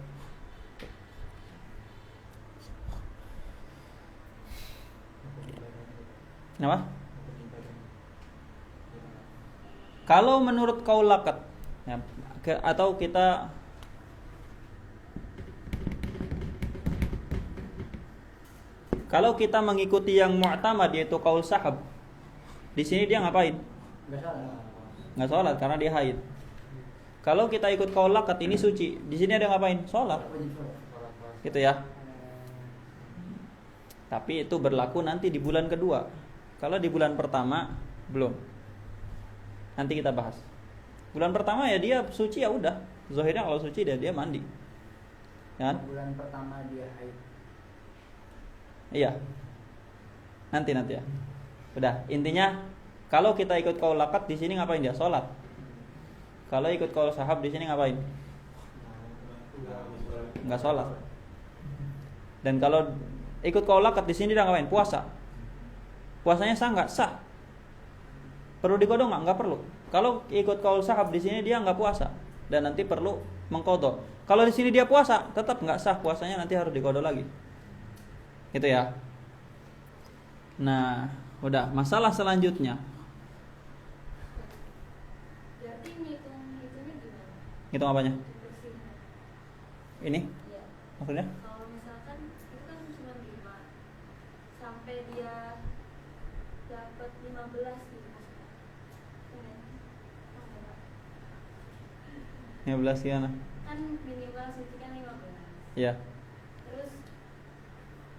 Kenapa? Kalau menurut qaul laqat ya, atau kita kalau kita mengikuti yang mu'tamad yaitu qaul sahab, di sini dia ngapain? Nggak sholat karena dia haid. Kalau kita ikut qaul laqat ini suci, di sini ada ngapain? Sholat. Gitu ya. Tapi itu berlaku nanti di bulan kedua. Kalau di bulan pertama belum. Nanti kita bahas. Bulan pertama ya dia suci ya udah. Zahirnya kalau suci dia mandi. Ya kan? Bulan pertama dia haid. Iya. Nanti ya. Udah, intinya kalau kita ikut qaul laqat di sini ngapain dia? Salat. Kalau ikut qaul sahab di sini ngapain? Enggak salat. Dan kalau ikut qaul laqat di sini dia ngapain? Puasa. Puasanya sah nggak? Sah. Perlu diqodho nggak? Nggak perlu. Kalau ikut qaul sahab di sini dia nggak puasa dan nanti perlu mengqodho. Kalau di sini dia puasa, tetap nggak sah puasanya, nanti harus diqodho lagi. Gitu ya. Nah, udah. Masalah selanjutnya. Berarti hitungnya gimana? Hitung apanya? Bersihnya. Ini? Iya. Maksudnya? Kalau misalkan itu kan cuma 5 sampai dia dapat 15 gitu maksudnya. Iya. Oh, enggak. 15 gimana? Kan minimal suci kan 15. Iya. Terus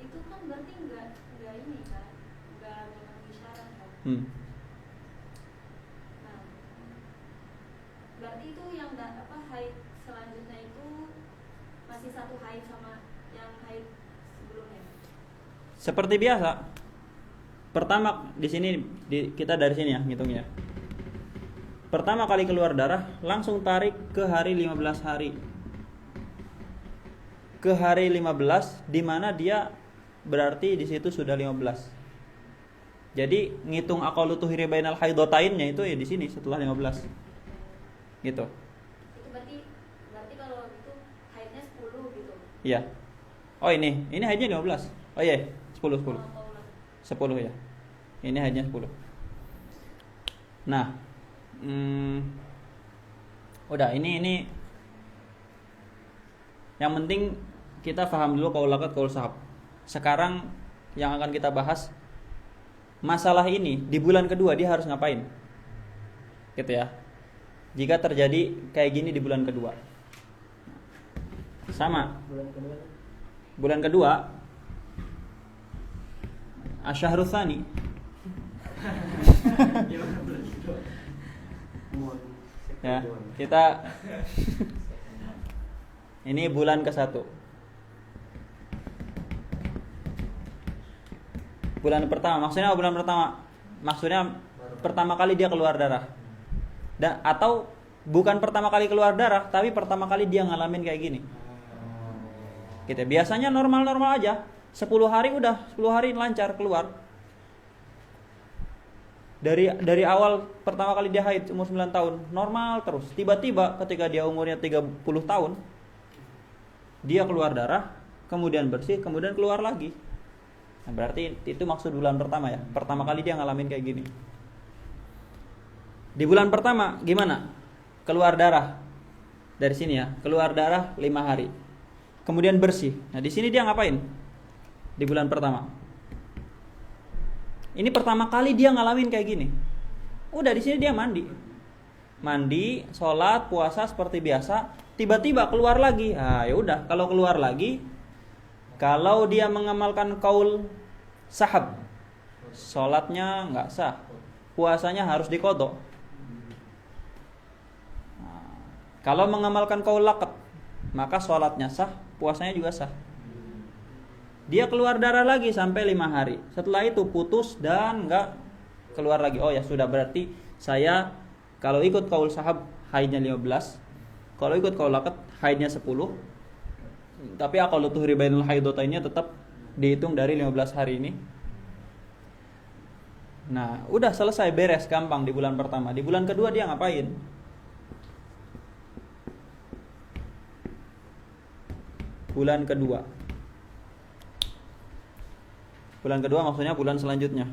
itu kan berarti enggak ini kan? Enggak memenuhi syarat kan? Nah, berarti itu yang haid selanjutnya itu masih satu haid sama yang haid sebelumnya. Seperti biasa. Pertama di sini kita dari sini ya ngitungnya. Pertama kali keluar darah langsung tarik ke hari 15 hari. Ke hari 15 di mana dia berarti di situ sudah 15. Jadi ngitung aqallu tuhri bainal haidatainnya itu ya di sini setelah 15. Gitu. Itu berarti kalau itu haidnya 10 gitu. Iya. Oh ini haidnya 15. Oh iya, 10. 10 ya. Ini haidnya 10. Nah, udah ini yang penting kita paham dulu qaul laqat qaul sahab. Sekarang yang akan kita bahas masalah ini di bulan kedua dia harus ngapain? Gitu ya. jika terjadi kayak gini di bulan kedua. Sama. Bulan kedua. Bulan kedua Asyahrul Tsani. Ya, kita ini bulan ke-1. Bulan pertama, maksudnya apa bulan pertama? Maksudnya pertama kali dia keluar darah. Atau bukan pertama kali keluar darah, tapi pertama kali dia ngalamin kayak gini. Gitu. Biasanya normal-normal aja. 10 hari udah, 10 hari lancar keluar. Dari awal pertama kali dia haid umur 9 tahun, normal terus. Tiba-tiba ketika dia umurnya 30 tahun, dia keluar darah, kemudian bersih, kemudian keluar lagi. Nah, berarti itu maksud bulan pertama ya. Pertama kali dia ngalamin kayak gini. Di bulan pertama gimana? Keluar darah. Dari sini ya, keluar darah 5 hari. Kemudian bersih. Nah, di sini dia ngapain? Di bulan pertama. Ini pertama kali dia ngalamin kayak gini. Udah di sini dia mandi. Mandi, sholat, puasa seperti biasa. Tiba-tiba keluar lagi. Ah, ya udah, kalau keluar lagi, kalau dia mengamalkan qaul sahab, sholatnya nggak sah, puasanya harus diqadha. Nah, kalau mengamalkan qaul laqat, maka sholatnya sah, puasanya juga sah. Dia keluar darah lagi sampai 5 hari. Setelah itu putus dan nggak keluar lagi. Oh ya sudah, berarti saya kalau ikut qaul sahab haidnya 15, kalau ikut qaul laqat haidnya 10. Tapi aqallu tuhri bainal haidotainnya tetap dihitung dari 15 hari ini. Nah, udah selesai, beres, gampang di bulan pertama. Di bulan kedua dia ngapain? Bulan kedua. Bulan kedua maksudnya bulan selanjutnya.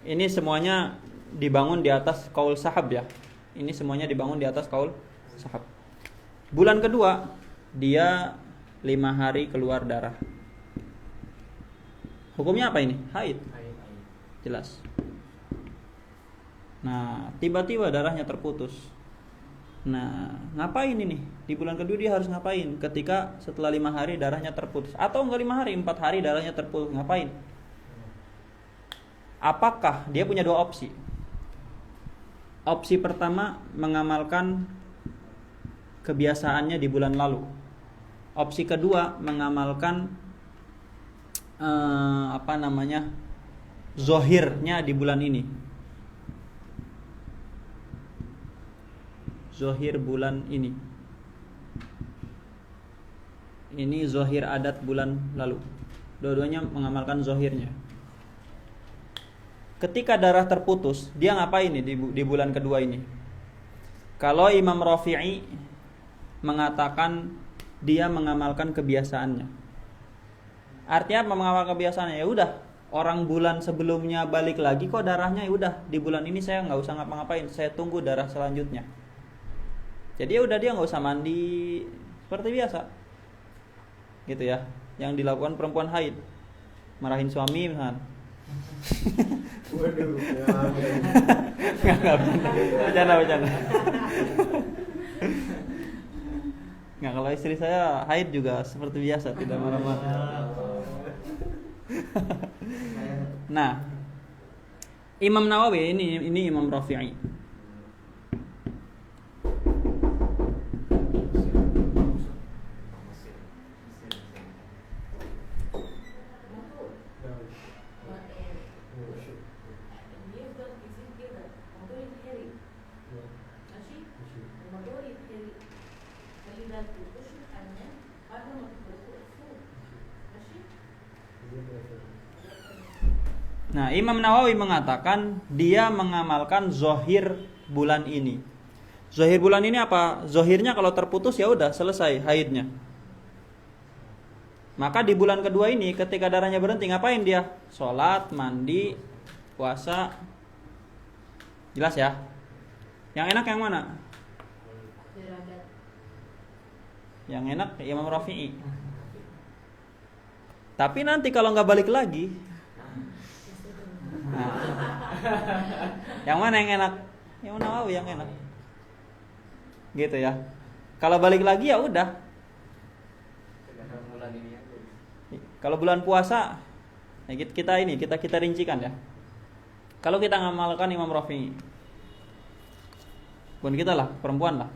Ini semuanya dibangun di atas qaul sahab ya. Ini semuanya dibangun di atas qaul sahab. Bulan kedua dia 5 hari keluar darah. Hukumnya apa ini? Haid. Jelas. Nah, tiba-tiba darahnya terputus. Nah, ngapain ini? Di bulan kedua dia harus ngapain? Ketika setelah 5 hari darahnya terputus. Atau enggak 5 hari, 4 hari darahnya terputus. Ngapain? Apakah dia punya 2 opsi? Opsi pertama, mengamalkan kebiasaannya di bulan lalu. Opsi kedua, mengamalkan zohirnya di bulan ini. Zohir bulan ini. Ini zohir adat bulan lalu. Dua-duanya mengamalkan zohirnya. Ketika darah terputus, dia ngapain nih di bulan kedua ini? Kalau Imam Rafi'i mengatakan dia mengamalkan kebiasaannya. Artinya apa mengamalkan kebiasaannya? Ya udah, orang bulan sebelumnya balik lagi kok darahnya, ya udah di bulan ini saya nggak usah ngapa-ngapain, saya tunggu darah selanjutnya. Jadi ya udah, dia nggak usah mandi seperti biasa, gitu ya. Yang dilakukan perempuan haid, marahin suami misalnya. Waduh, Nggak bercanda. Nggak, kalau istri saya haid juga seperti biasa, tidak marah-marah. Nah, Imam Nawawi ini Imam Rafi'i. Nah, Imam Nawawi mengatakan dia mengamalkan zohir bulan ini. Zohir bulan ini apa? Zohirnya kalau terputus ya udah selesai haidnya. Maka di bulan kedua ini ketika darahnya berhenti, ngapain dia? Sholat, mandi, puasa. Jelas ya? Yang enak yang mana? Yang enak Imam Rafi'i. Tapi nanti kalau nggak balik lagi, nah, yang mana yang enak? Imam Nawawi yang enak. Gitu ya. Kalau balik lagi ya udah. Kalau bulan puasa, ya kita rincikan ya. Kalau kita ngamalkan Imam Rafi'i, bukan kita lah, perempuan lah.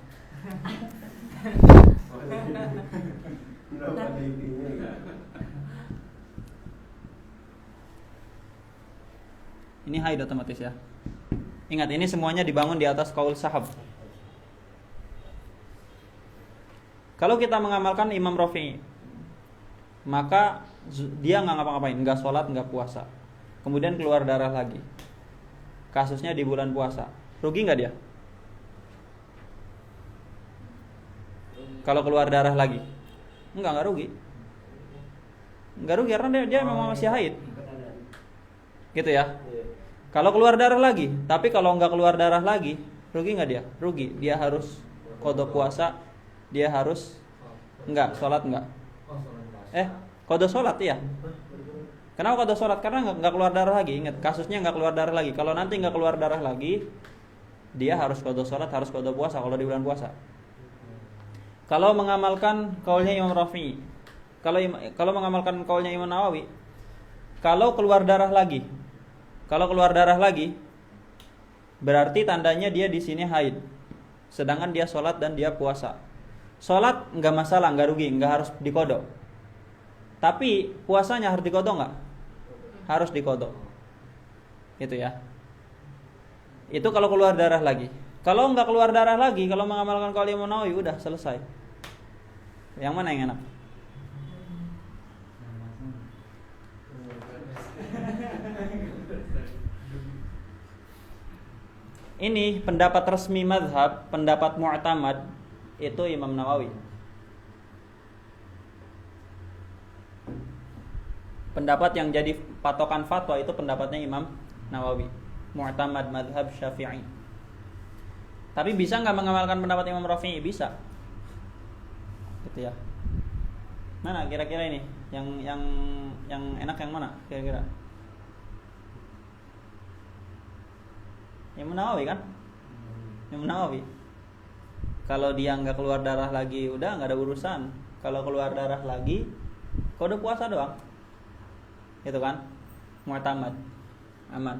Ini haid otomatis ya. Ingat, ini semuanya dibangun di atas qaul sahab. Kalau kita mengamalkan Imam Rafi'i, maka dia nggak ngapa-ngapain, nggak sholat, nggak puasa, kemudian keluar darah lagi. Kasusnya di bulan puasa, rugi nggak dia? Kalau keluar darah lagi, nggak rugi. Nggak rugi karena dia memang masih haid. Gitu ya. Kalau keluar darah lagi, tapi kalau nggak keluar darah lagi, rugi nggak dia? Rugi. Dia harus qada puasa, dia harus sholat nggak? Qada sholat ya. Kenapa qada sholat? Karena nggak keluar darah lagi. Ingat, kasusnya nggak keluar darah lagi. Kalau nanti nggak keluar darah lagi, dia harus qada sholat, harus qada puasa kalau di bulan puasa. Kalau mengamalkan kaulnya Imam Rafi'i, kalau mengamalkan kaulnya Imam Nawawi, kalau keluar darah lagi, berarti tandanya dia di sini haid. Sedangkan dia sholat dan dia puasa. Sholat nggak masalah, nggak rugi, nggak harus dikodok. Tapi puasanya harus dikodok nggak? Harus dikodok. Itu ya. Itu kalau keluar darah lagi. Kalau nggak keluar darah lagi, kalau mengamalkan qaul Imam Nawawi udah selesai. Yang mana yang enak? Ini pendapat resmi mazhab, pendapat mu'tamad itu Imam Nawawi. Pendapat yang jadi patokan fatwa itu pendapatnya Imam Nawawi, mu'tamad mazhab Syafi'i. Tapi bisa nggak mengamalkan pendapat Imam Rafi'i? Bisa. Gitu ya. Mana kira-kira ini? Yang enak yang mana kira-kira? Imam Nawawi kan? Imam Nawawi. Kalau dia nggak keluar darah lagi, udah nggak ada urusan. Kalau keluar darah lagi, kode puasa doang. Itu kan? Mu'tamad. Aman.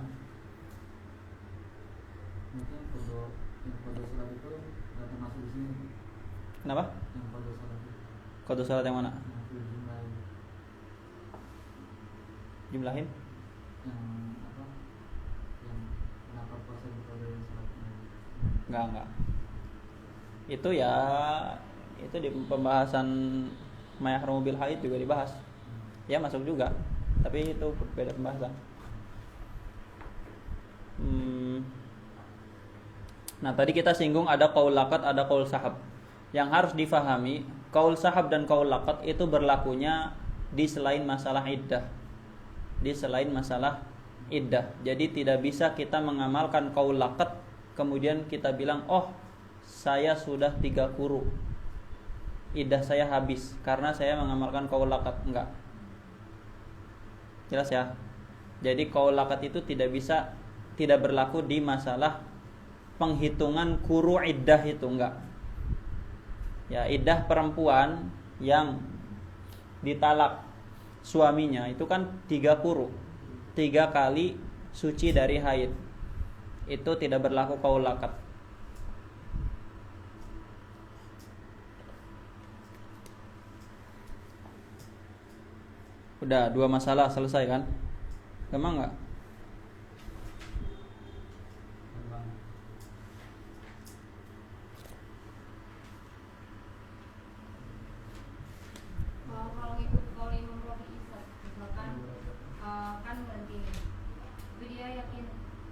Mungkin kode sholat itu nggak termasuk di sini. Kenapa? Yang kode sholat itu. Kode sholat yang mana? Yang jumlahin. Jumlahin? Yang apa? Yang kenapa puasa di kode sholat? Enggak. Itu ya, itu di pembahasan mayahrumu bil haid juga dibahas. Ya masuk juga, tapi itu beda pembahasan. Nah tadi kita singgung ada qaul laqat, ada qaul sahab. Yang harus difahami, qaul sahab dan qaul laqat itu berlakunya di selain masalah iddah. Di selain masalah iddah. Jadi tidak bisa kita mengamalkan qaul laqat kemudian kita bilang, oh saya sudah 3 quru, iddah saya habis karena saya mengamalkan qaul laqat. Enggak. Jelas ya. Jadi qaul laqat itu tidak berlaku di masalah penghitungan quru iddah itu, enggak. Ya, iddah perempuan yang ditalak suaminya itu kan 3 quru. 3 kali suci dari haid. Itu tidak berlaku qaul laqat. Udah 2 masalah selesai kan? Gampang enggak? Kalau ngikut kalau Imam Rafi'i, misalkan kan berarti ini, tapi dia yakin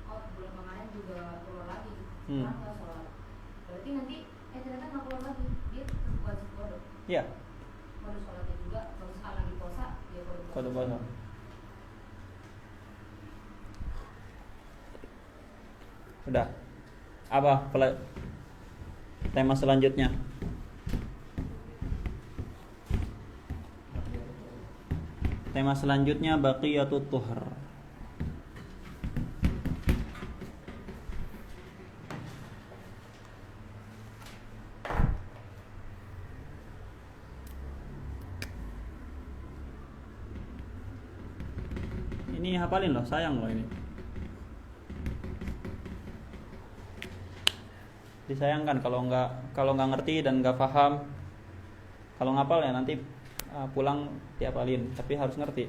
bulan kemarin juga keluar lagi, sekarang nggak sholat, berarti nanti ternyata nggak keluar lagi, dia wajib kodok. Iya. Kodok sholatnya juga, kalau sekali lagi puasa dia kodok. Kodok puasa. Udah. Apa tema selanjutnya? Tema selanjutnya baqiyatut tuhur. Ini hafalin loh, sayang loh ini. Disayangkan kalau nggak ngerti dan nggak paham. Kalau ngapal ya nanti pulang dihafalin, tapi harus ngerti.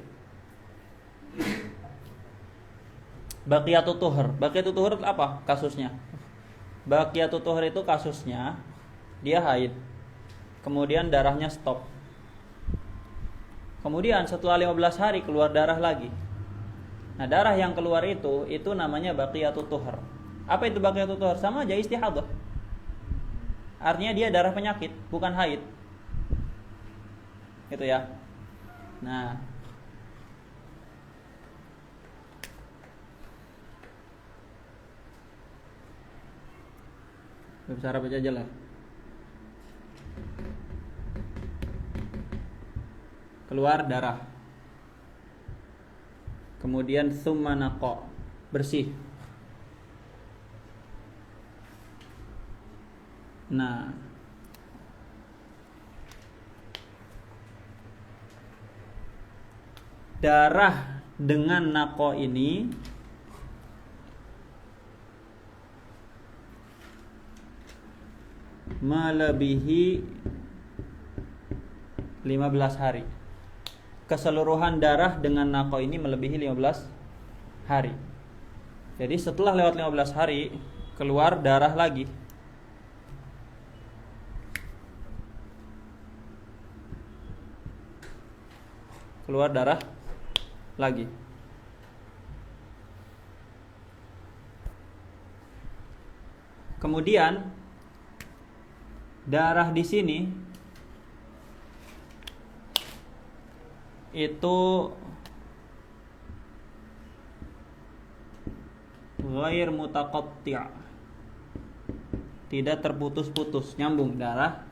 Baqiyatut tuhur. Baqiyatut tuhur apa kasusnya? Baqiyatut tuhur itu kasusnya dia haid. Kemudian darahnya stop. Kemudian setelah 15 hari keluar darah lagi. Nah, darah yang keluar itu namanya baqiyatut tuhur. Apa itu baqiyatut tuhur? Sama aja istihadah. Artinya dia darah penyakit, bukan haid. Gitu ya. Nah, bahasa Arab aja lah. Keluar darah. Kemudian summa naqa, bersih. Nah, darah dengan naqo ini melebihi 15 hari. Keseluruhan darah dengan naqo ini melebihi 15 hari. Jadi setelah lewat 15 hari keluar darah lagi. Keluar darah lagi. Kemudian darah di sini itu ghair mutaqatti', tidak terputus-putus, nyambung darah,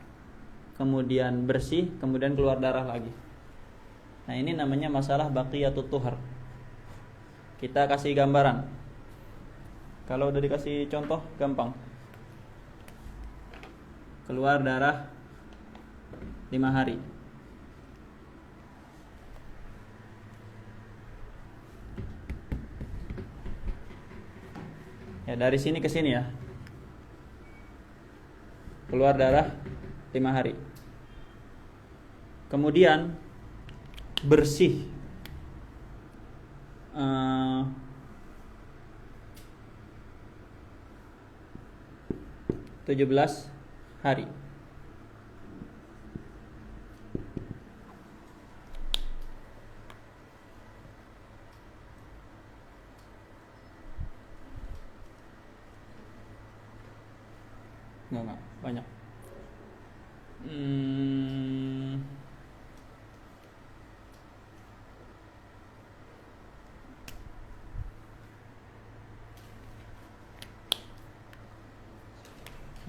kemudian bersih, kemudian keluar darah lagi. Nah, ini namanya masalah baqiyatut tuhur. Kita kasih gambaran. Kalau udah dikasih contoh gampang. Keluar darah 5 hari. Ya, dari sini ke sini ya. Keluar darah 5 hari. Kemudian bersih 17 hari. Enggak banyak.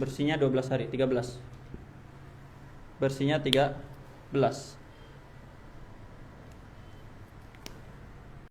Bersihnya 12 hari, 13. Bersihnya 13.